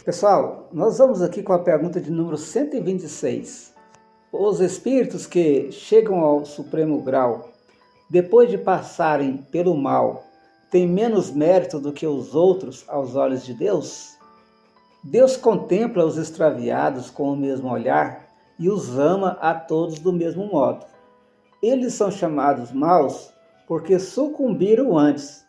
Pessoal, nós vamos aqui com a pergunta de número 126. Os espíritos que chegam ao supremo grau, depois de passarem pelo mal, têm menos mérito do que os outros aos olhos de Deus? Deus contempla os extraviados com o mesmo olhar e os ama a todos do mesmo modo. Eles são chamados maus porque sucumbiram antes.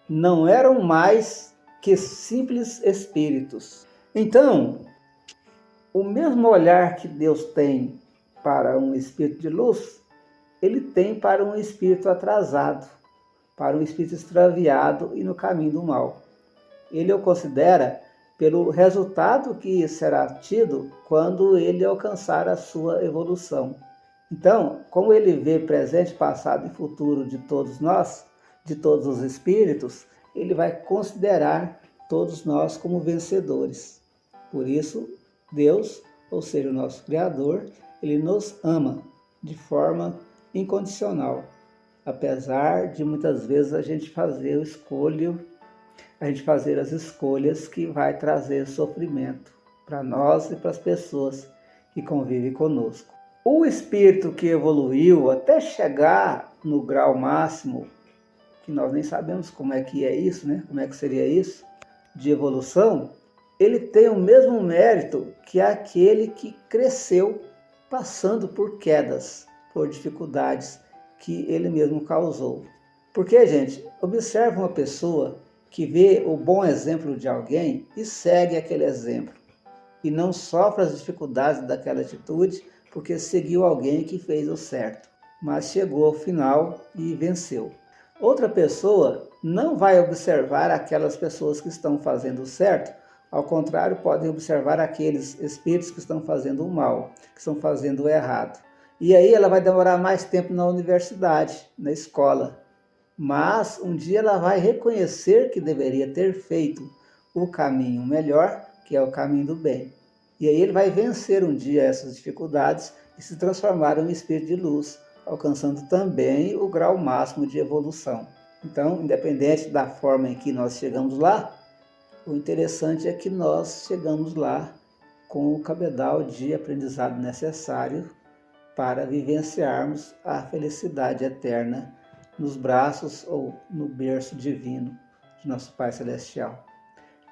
Não eram mais que simples espíritos. Então, o mesmo olhar que Deus tem para um espírito de luz, ele tem para um espírito atrasado, para um espírito extraviado e no caminho do mal. Ele o considera pelo resultado que será tido quando ele alcançar a sua evolução. Então, como ele vê presente, passado e futuro de todos nós, de todos os espíritos, ele vai considerar todos nós como vencedores. Por isso, Deus, ou seja, o nosso Criador, ele nos ama de forma incondicional, apesar de muitas vezes a gente fazer as escolhas que vai trazer sofrimento para nós e para as pessoas que convivem conosco. O espírito que evoluiu até chegar no grau máximo, que nós nem sabemos como é que é isso, né? Como é que seria isso, de evolução, ele tem o mesmo mérito que aquele que cresceu passando por quedas, por dificuldades que ele mesmo causou. Porque, gente, observa uma pessoa que vê o bom exemplo de alguém e segue aquele exemplo, e não sofre as dificuldades daquela atitude porque seguiu alguém que fez o certo, mas chegou ao final e venceu. Outra pessoa não vai observar aquelas pessoas que estão fazendo o certo, ao contrário, podem observar aqueles espíritos que estão fazendo o mal, que estão fazendo o errado. E aí ela vai demorar mais tempo na universidade, na escola, mas um dia ela vai reconhecer que deveria ter feito o caminho melhor, que é o caminho do bem. E aí ele vai vencer um dia essas dificuldades e se transformar em um espírito de luz, alcançando também o grau máximo de evolução. Então, independente da forma em que nós chegamos lá, o interessante é que nós chegamos lá com o cabedal de aprendizado necessário para vivenciarmos a felicidade eterna nos braços ou no berço divino de nosso Pai Celestial.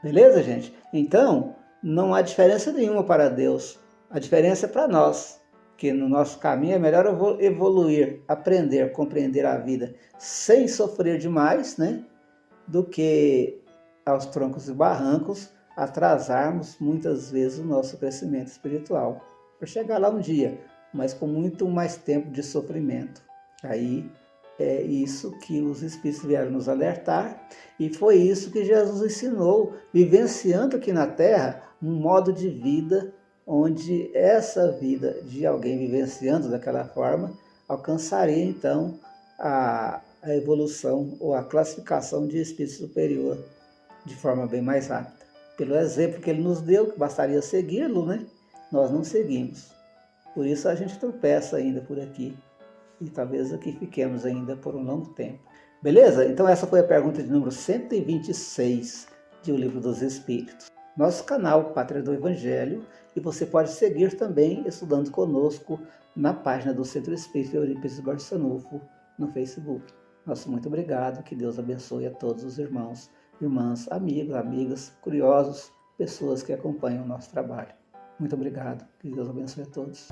Beleza, gente? Então, não há diferença nenhuma para Deus. A diferença é para nós, que no nosso caminho é melhor evoluir, aprender, compreender a vida sem sofrer demais, né? Do que aos troncos e barrancos atrasarmos muitas vezes o nosso crescimento espiritual. Para chegar lá um dia, mas com muito mais tempo de sofrimento. Aí é isso que os Espíritos vieram nos alertar, e foi isso que Jesus ensinou, vivenciando aqui na Terra um modo de vida onde essa vida de alguém vivenciando daquela forma alcançaria então a evolução ou a classificação de espírito superior de forma bem mais rápida. Pelo exemplo que ele nos deu, que bastaria segui-lo, né? Nós não seguimos. Por isso a gente tropeça ainda por aqui. E talvez aqui fiquemos ainda por um longo tempo. Beleza? Então essa foi a pergunta de número 126 de O Livro dos Espíritos. Nosso canal Pátria do Evangelho, e você pode seguir também estudando conosco na página do Centro Espírita Eurípides Barçanufo no Facebook. Nosso muito obrigado, que Deus abençoe a todos os irmãos, irmãs, amigos, amigas, curiosos, pessoas que acompanham o nosso trabalho. Muito obrigado, que Deus abençoe a todos.